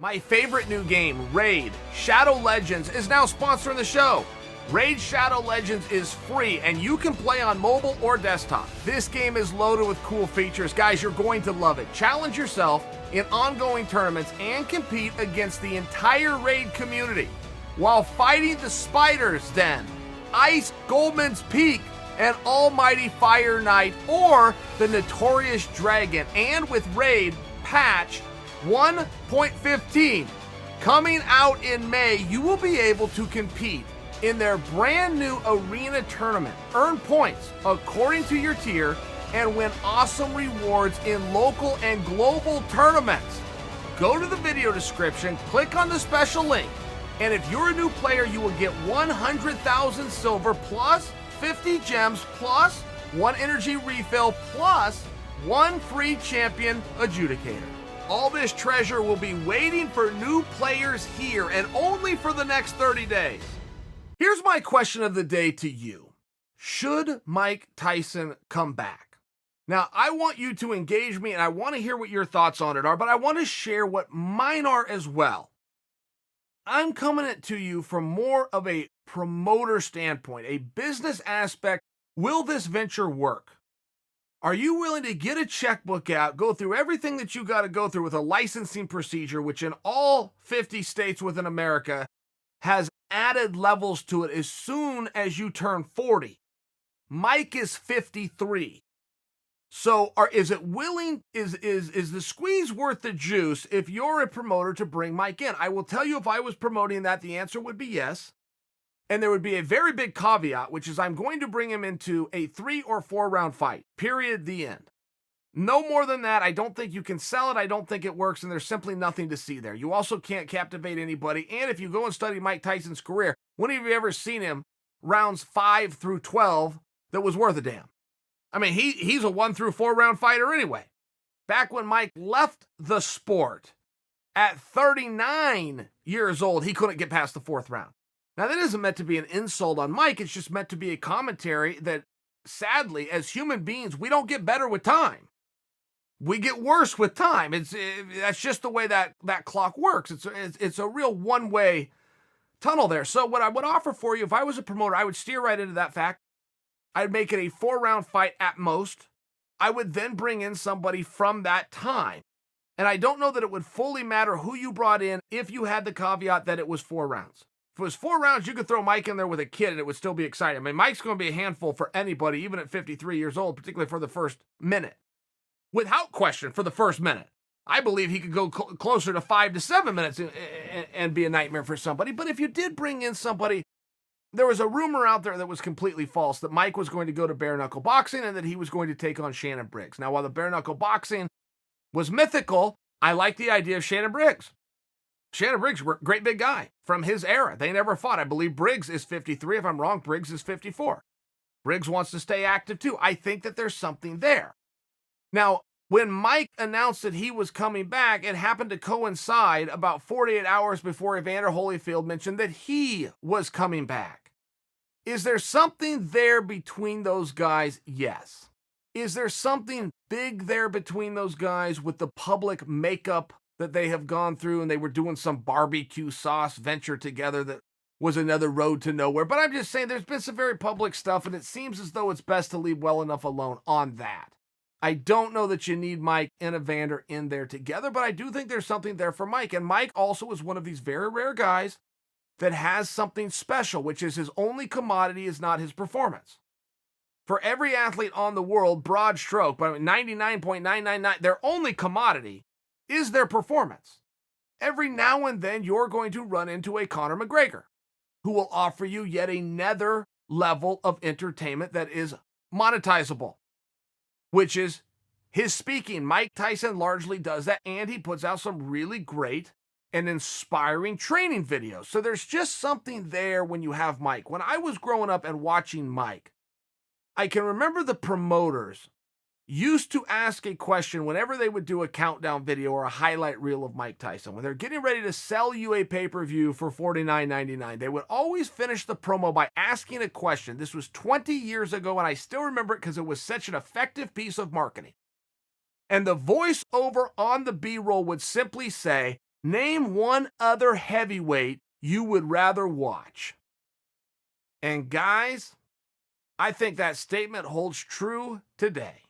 My favorite new game, Raid Shadow Legends, is now sponsoring the show. Raid Shadow Legends is free and you can play on mobile or desktop. This game is loaded with cool features. Guys, you're going to love it. Challenge yourself in ongoing tournaments and compete against the entire Raid community while fighting the Spider's Den, Ice Goldman's Peak, and Almighty Fire Knight, or the Notorious Dragon. And with Raid patch 1.15 coming out in May, you will be able to compete in their brand new arena tournament, earn points according to your tier, and win awesome rewards in local and global tournaments. Go to the video description, click on the special link, and if you're a new player, you will get 100,000 silver plus 50 gems plus 1 energy refill plus 1 free champion adjudicator. All this treasure will be waiting for new players here and only for the next 30 days. Here's my question of the day to you. Should Mike Tyson come back? Now, I want you to engage me and I want to hear what your thoughts on it are, but I want to share what mine are as well. I'm coming at to you from more of a promoter standpoint, a business aspect. Will this venture work? Are you willing to get a checkbook out, go through everything that you got to go through with a licensing procedure, which in all 50 states within America has added levels to it as soon as you turn 40? Mike is 53. So is the squeeze worth the juice if you're a promoter to bring Mike in? I will tell you, if I was promoting that, the answer would be yes. And there would be a very big caveat, which is I'm going to bring him into a 3 or 4 round fight, period, the end. No more than that. I don't think you can sell it. I don't think it works, and there's simply nothing to see there. You also can't captivate anybody. And if you go and study Mike Tyson's career, when have you ever seen him rounds 5 through 12 that was worth a damn? I mean, he's a 1 through 4 round fighter anyway. Back when Mike left the sport at 39 years old, he couldn't get past the 4th round. Now, that isn't meant to be an insult on Mike. It's just meant to be a commentary that, sadly, as human beings, we don't get better with time. We get worse with time. That's just the way that clock works. It's a real one-way tunnel there. So what I would offer for you, if I was a promoter, I would steer right into that fact. I'd make it a 4-round fight at most. I would then bring in somebody from that time. And I don't know that it would fully matter who you brought in if you had the caveat that it was 4 rounds. If it was 4 rounds, you could throw Mike in there with a kid and it would still be exciting. I mean, Mike's going to be a handful for anybody, even at 53 years old, particularly for the first minute. Without question, for the first minute. I believe he could go closer to 5 to 7 minutes and be a nightmare for somebody. But if you did bring in somebody, there was a rumor out there that was completely false, that Mike was going to go to bare knuckle boxing and that he was going to take on Shannon Briggs. Now, while the bare knuckle boxing was mythical, I like the idea of Shannon Briggs. Shannon Briggs, great big guy from his era. They never fought. I believe Briggs is 53. If I'm wrong, Briggs is 54. Briggs wants to stay active too. I think that there's something there. Now, when Mike announced that he was coming back, it happened to coincide about 48 hours before Evander Holyfield mentioned that he was coming back. Is there something there between those guys? Yes. Is there something big there between those guys with the public makeup that they have gone through, and they were doing some barbecue sauce venture together that was another road to nowhere? But I'm just saying there's been some very public stuff, and it seems as though it's best to leave well enough alone on that. I don't know that you need Mike and Evander in there together, but I do think there's something there for Mike. And Mike also is one of these very rare guys that has something special, which is his only commodity is not his performance. For every athlete on the world, broad stroke, but 99.999, their only commodity is their performance. Every now and then, you're going to run into a Conor McGregor who will offer you yet another level of entertainment that is monetizable, which is his speaking. Mike Tyson largely does that, and he puts out some really great and inspiring training videos. So there's just something there when you have Mike. When I was growing up and watching Mike, I can remember the promoters used to ask a question whenever they would do a countdown video or a highlight reel of Mike Tyson. When they're getting ready to sell you a pay-per-view for $49.99, they would always finish the promo by asking a question. This was 20 years ago, and I still remember it because it was such an effective piece of marketing. And the voiceover on the B-roll would simply say, Name one other heavyweight you would rather watch. And guys, I think that statement holds true today.